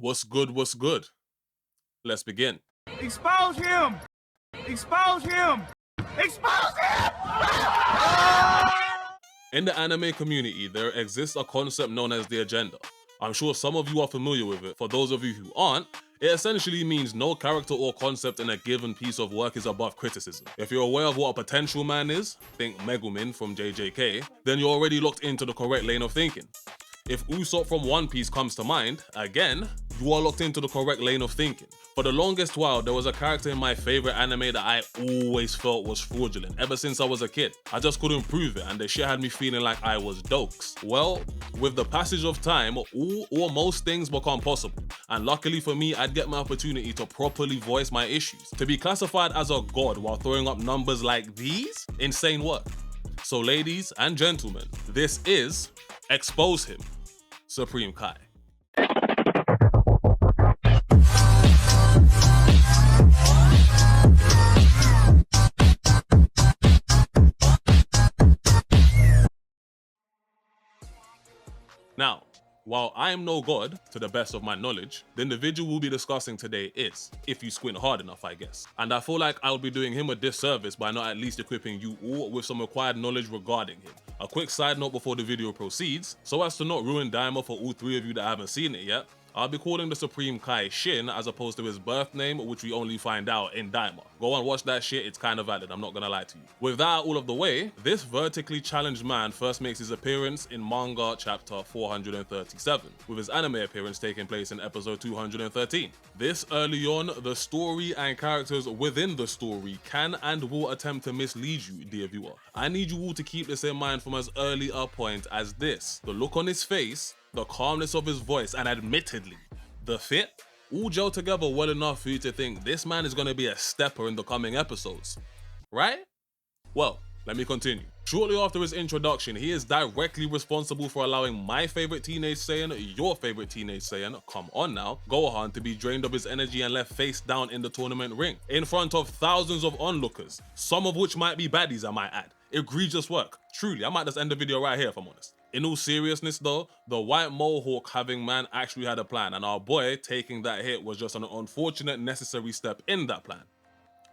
What's good? What's good? Let's begin. Expose him! Expose him! Expose him! In the anime community, there exists a concept known as the agenda. I'm sure some of you are familiar with it. For those of you who aren't, it essentially means no character or concept in a given piece of work is above criticism. If you're aware of what a potential man is, think Megumin from JJK, then you're already locked into the correct lane of thinking. If Usopp from One Piece comes to mind, again, you are locked into the correct lane of thinking. For the longest while, there was a character in my favorite anime that I always felt was fraudulent, ever since I was a kid. I just couldn't prove it, and the shit had me feeling like I was dokes. Well, with the passage of time, all or most things become possible, and luckily for me, I'd get my opportunity to properly voice my issues. To be classified as a god while throwing up numbers like these? Insane work. So ladies and gentlemen, this is Expose Him, Supreme Kai. Now, while I am no god, to the best of my knowledge, the individual we'll be discussing today is, if you squint hard enough, I guess. And I feel like I'll be doing him a disservice by not at least equipping you all with some required knowledge regarding him. A quick side note before the video proceeds, so as to not ruin Daima for all three of you that haven't seen it yet, I'll be calling the Supreme Kai Shin as opposed to his birth name, which we only find out in Daima. Go and watch that shit, it's kind of valid, I'm not gonna lie to you. With that all of the way, this vertically challenged man first makes his appearance in manga chapter 437, with his anime appearance taking place in episode 213. This early on, the story and characters within the story can and will attempt to mislead you, dear viewer. I need you all to keep this in mind from as early a point as this. The look on his face, the calmness of his voice, and admittedly, the fit, all gel together well enough for you to think this man is gonna be a stepper in the coming episodes, right? Well, let me continue. Shortly after his introduction, he is directly responsible for allowing my favorite teenage Saiyan, your favorite teenage Saiyan, come on now, Gohan, to be drained of his energy and left face down in the tournament ring, in front of thousands of onlookers, some of which might be baddies, I might add. Egregious work. Truly, I might just end the video right here if I'm honest. In all seriousness though, the white mohawk having man actually had a plan, and our boy taking that hit was just an unfortunate necessary step in that plan.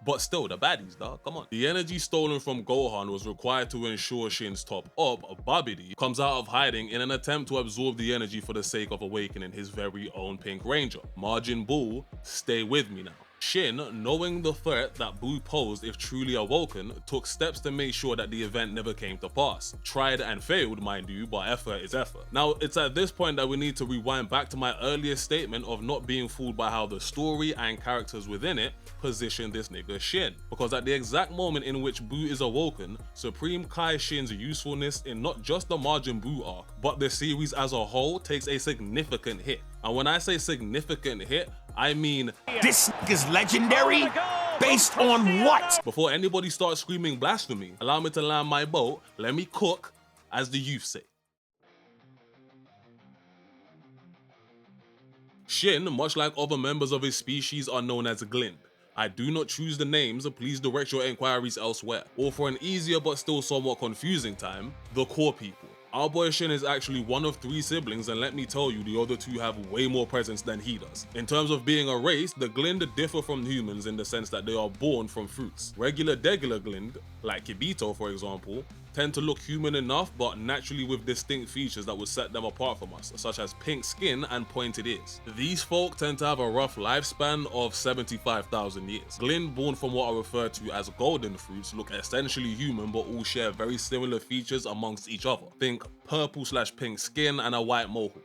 But still, the baddies, dog, come on. The energy stolen from Gohan was required to ensure Shin's top op, Babidi, comes out of hiding in an attempt to absorb the energy for the sake of awakening his very own Pink Ranger. Majin Buu, stay with me now. Shin, knowing the threat that Buu posed if truly awoken, took steps to make sure that the event never came to pass. Tried and failed, mind you, but effort is effort. Now, it's at this point that we need to rewind back to my earlier statement of not being fooled by how the story and characters within it position this nigga Shin. Because at the exact moment in which Buu is awoken, Supreme Kai Shin's usefulness in not just the Majin Buu arc, but the series as a whole takes a significant hit. And when I say significant hit, I mean, This is legendary? Based on what? before anybody starts screaming blasphemy, allow me to land my boat, let me cook, as the youth say. Shin, much like other members of his species, are known as Glind. I do not choose the names, please direct your inquiries elsewhere. Or for an easier but still somewhat confusing time, the core people. Our boy Shin is actually one of 3 siblings, and let me tell you, the other 2 have way more presence than he does. In terms of being a race, the Glind differ from humans in the sense that they are born from fruits. Regular degular Glind, like Kibito for example, tend to look human enough but naturally with distinct features that would set them apart from us, such as pink skin and pointed ears. These folk tend to have a rough lifespan of 75,000 years. Glind born from what are referred to as golden fruits look essentially human but all share very similar features amongst each other. Think purple/pink skin and a white mohawk.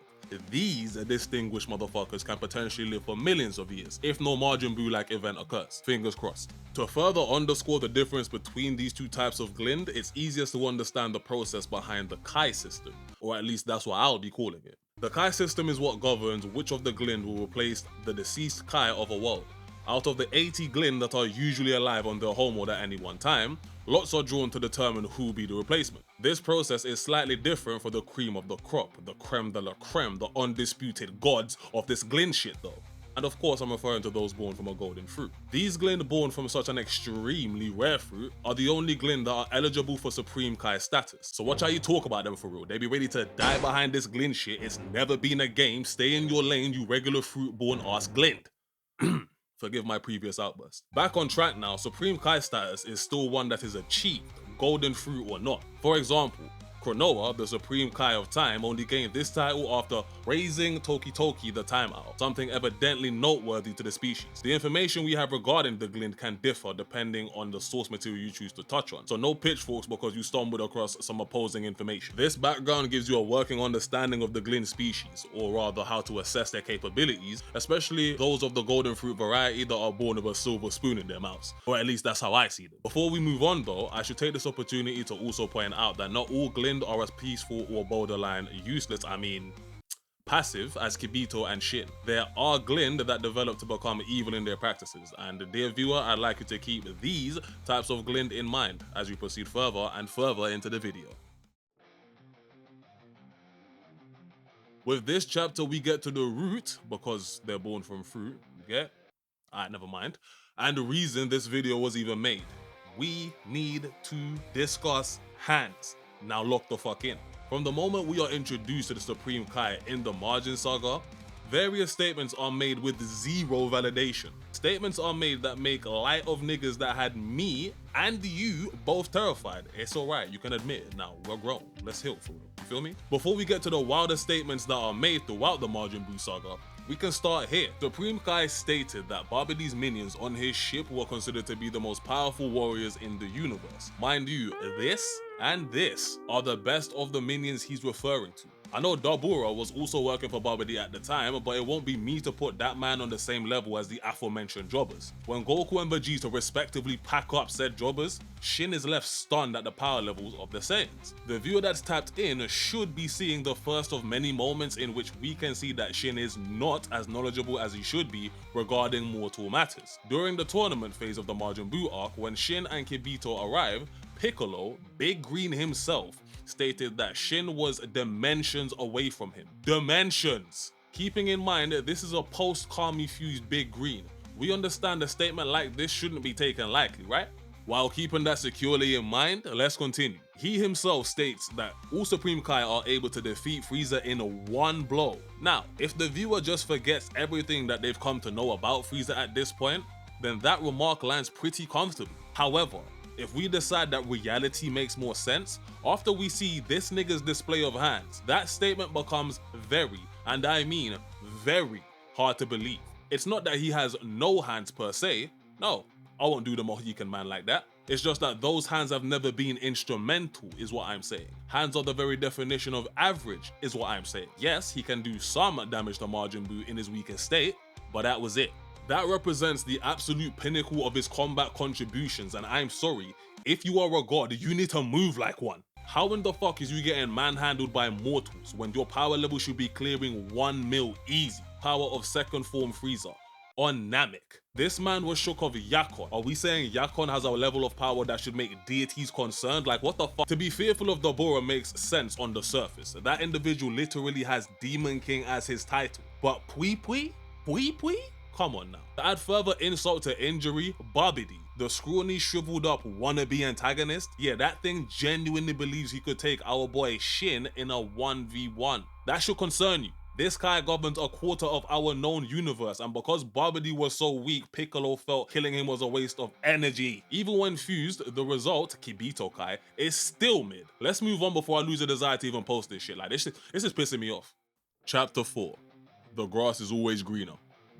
These distinguished motherfuckers can potentially live for millions of years, if no Majin Buu-like event occurs. Fingers crossed. To further underscore the difference between these 2 types of Glind, it's easiest to understand the process behind the Kai system, or at least that's what I'll be calling it. The Kai system is what governs which of the Glind will replace the deceased Kai of a world. Out of the 80 Glind that are usually alive on their homeworld at any one time, lots are drawn to determine who will be the replacement. This process is slightly different for the cream of the crop, the creme de la creme, the undisputed gods of this Glind shit though. And of course I'm referring to those born from a golden fruit. These glint born from such an extremely rare fruit are the only glint that are eligible for Supreme Kai status. So watch how you talk about them for real. They be ready to die behind this glint shit. It's never been a game. Stay in your lane, you regular fruit born ass glint. Forgive my previous outburst. Back on track now, Supreme Kai status is still one that is achieved, golden fruit or not. For example, Chronoa, the Supreme Kai of Time, only gained this title after raising Toki Toki the Time Owl, something evidently noteworthy to the species. The information we have regarding the glint can differ depending on the source material you choose to touch on, so no pitchforks because you stumbled across some opposing information. This background gives you a working understanding of the glint species, or rather how to assess their capabilities, especially those of the golden fruit variety that are born with a silver spoon in their mouths, or at least that's how I see them. Before we move on though, I should take this opportunity to also point out that not all glint are as peaceful or borderline useless, passive as Kibito and Shin. There are glint that develop to become evil in their practices, and dear viewer, I'd like you to keep these types of glint in mind as we proceed further and further into the video. With this chapter, we get to the root, because they're born from fruit, you get? Alright, never mind. And the reason this video was even made. We need to discuss hands. Now lock the fuck in. From the moment we are introduced to the Supreme Kai in the Margin Saga, various statements are made with zero validation. Statements are made that make light of niggas that had me and you both terrified. It's alright, you can admit it now, we're grown. Let's heal for real, you feel me? Before we get to the wilder statements that are made throughout the Margin Buu Saga, we can start here. Supreme Kai stated that Babidi's minions on his ship were considered to be the most powerful warriors in the universe. Mind you, this and this are the best of the minions he's referring to. I know Dabura was also working for Babidi at the time, but it won't be me to put that man on the same level as the aforementioned jobbers. When Goku and Vegeta respectively pack up said jobbers, Shin is left stunned at the power levels of the Saiyans. The viewer that's tapped in should be seeing the first of many moments in which we can see that Shin is not as knowledgeable as he should be regarding mortal matters. During the tournament phase of the Majin Buu arc, when Shin and Kibito arrive, Piccolo, Big Green himself, stated that Shin was dimensions away from him. Dimensions! Keeping in mind that this is a post-Kami fused Big Green, we understand a statement like this shouldn't be taken lightly, right? While keeping that securely in mind, let's continue. He himself states that all Supreme Kai are able to defeat Frieza in one blow. Now, if the viewer just forgets everything that they've come to know about Frieza at this point, then that remark lands pretty comfortably. However, if we decide that reality makes more sense, after we see this nigga's display of hands, that statement becomes very, and I mean very, hard to believe. It's not that he has no hands per se, no, I won't do the Mohican man like that. It's just that those hands have never been instrumental, is what I'm saying. Hands are the very definition of average, is what I'm saying. Yes, he can do some damage to Majin Buu in his weakest state, but that was it. That represents the absolute pinnacle of his combat contributions, and I'm sorry, if you are a god, you need to move like one. How in the fuck is you getting manhandled by mortals when your power level should be clearing 1 mil easy? Power of second form Frieza on Namek. This man was shook of Yakon. Are we saying Yakon has a level of power that should make deities concerned? Like, what the fuck? To be fearful of Dabura makes sense on the surface. That individual literally has Demon King as his title. But Pui Pui? Pui Pui? Come on now. To add further insult to injury, Babidi, the scrawny, shriveled up wannabe antagonist, yeah, that thing genuinely believes he could take our boy Shin in a 1v1. That should concern you. This guy governs a quarter of our known universe, and because Babidi was so weak, Piccolo felt killing him was a waste of energy. Even when fused, the result, Kibito Kai, is still mid. Let's move on before I lose the desire to even post this shit. Like, this is pissing me off. Chapter 4. The grass is always greener.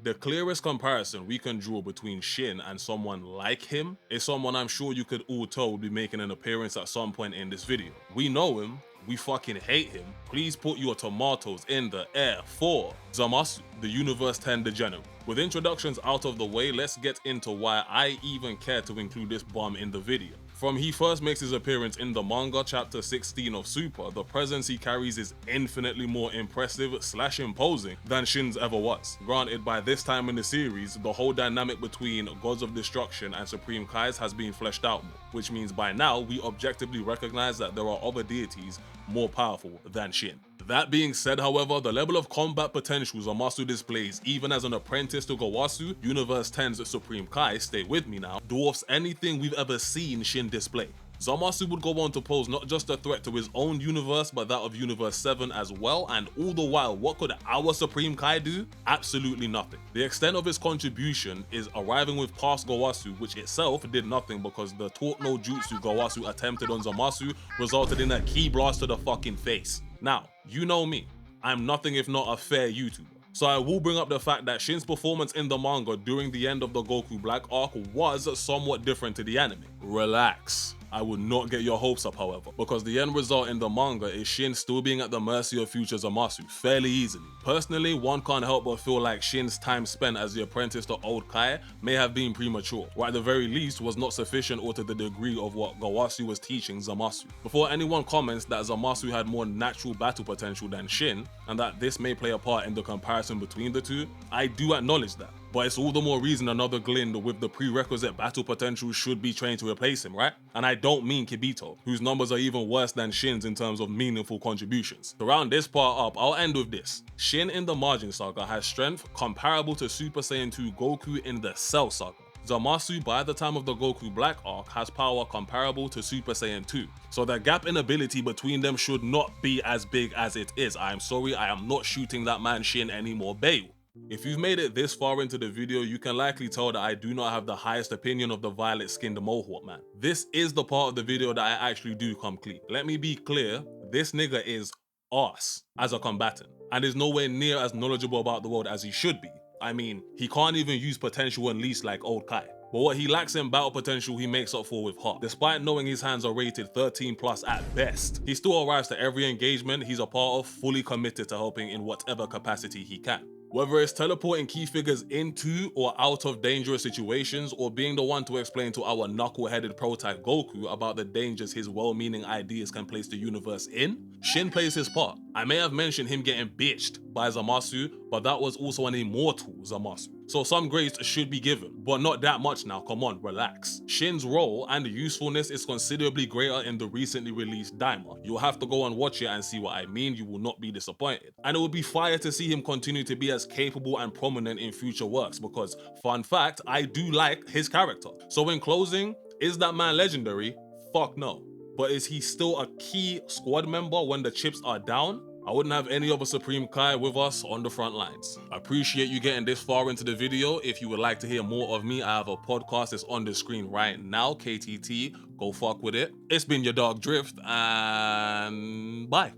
The clearest comparison we can draw between Shin and someone like him is someone I'm sure you could all tell will be making an appearance at some point in this video. We know him, we fucking hate him. Please put your tomatoes in the air for Zamasu, the Universe 10 Degenerate. With introductions out of the way, let's get into why I even care to include this bum in the video. From he first makes his appearance in the manga chapter 16 of Super, the presence he carries is infinitely more impressive / imposing than Shin's ever was. Granted, by this time in the series, the whole dynamic between Gods of Destruction and Supreme Kais has been fleshed out more, which means by now we objectively recognize that there are other deities more powerful than Shin. That being said, however, the level of combat potential Zamasu displays, even as an apprentice to Gowasu, Universe 10's Supreme Kai, stay with me now, dwarfs anything we've ever seen Shin display. Zamasu would go on to pose not just a threat to his own universe, but that of Universe 7 as well, and all the while, what could our Supreme Kai do? Absolutely nothing. The extent of his contribution is arriving with past Gowasu, which itself did nothing because the Talk No Jutsu Gowasu attempted on Zamasu resulted in a ki blast to the fucking face. Now, you know me, I'm nothing if not a fair YouTuber. So I will bring up the fact that Shin's performance in the manga during the end of the Goku Black arc was somewhat different to the anime. Relax. I would not get your hopes up, however, because the end result in the manga is Shin still being at the mercy of future Zamasu fairly easily. Personally, one can't help but feel like Shin's time spent as the apprentice to Old Kai may have been premature, or at the very least was not sufficient or to the degree of what Gowasu was teaching Zamasu. Before anyone comments that Zamasu had more natural battle potential than Shin, and that this may play a part in the comparison between the two, I do acknowledge that. But it's all the more reason another Glind with the prerequisite battle potential should be trained to replace him, right? And I don't mean Kibito, whose numbers are even worse than Shin's in terms of meaningful contributions. To round this part up, I'll end with this. Shin in the Margin Saga has strength comparable to Super Saiyan 2 Goku in the Cell Saga. Zamasu, by the time of the Goku Black arc, has power comparable to Super Saiyan 2. So the gap in ability between them should not be as big as it is. I am sorry, I am not shooting that man Shin anymore, bail. If you've made it this far into the video, you can likely tell that I do not have the highest opinion of the violet-skinned Mohawk man. This is the part of the video that I actually do come clean. Let me be clear, this nigga is arse as a combatant, and is nowhere near as knowledgeable about the world as he should be. I mean, he can't even use potential unleashed like Old Kai. But what he lacks in battle potential, he makes up for with heart. Despite knowing his hands are rated 13+ at best, he still arrives to every engagement he's a part of fully committed to helping in whatever capacity he can. Whether it's teleporting key figures into or out of dangerous situations, or being the one to explain to our knuckle-headed prototype Goku about the dangers his well-meaning ideas can place the universe in, Shin plays his part. I may have mentioned him getting bitched by Zamasu, but that was also an immortal Zamasu. So some grace should be given, but not that much now, come on, relax. Shin's role and usefulness is considerably greater in the recently released Daima. You'll have to go and watch it and see what I mean, you will not be disappointed. And it would be fire to see him continue to be as capable and prominent in future works because, fun fact, I do like his character. So in closing, is that man legendary? Fuck no. But is he still a key squad member when the chips are down? I wouldn't have any other Supreme Kai with us on the front lines. I appreciate you getting this far into the video. If you would like to hear more of me, I have a podcast that's on the screen right now, KTT. Go fuck with it. It's been your dog Drift, and bye.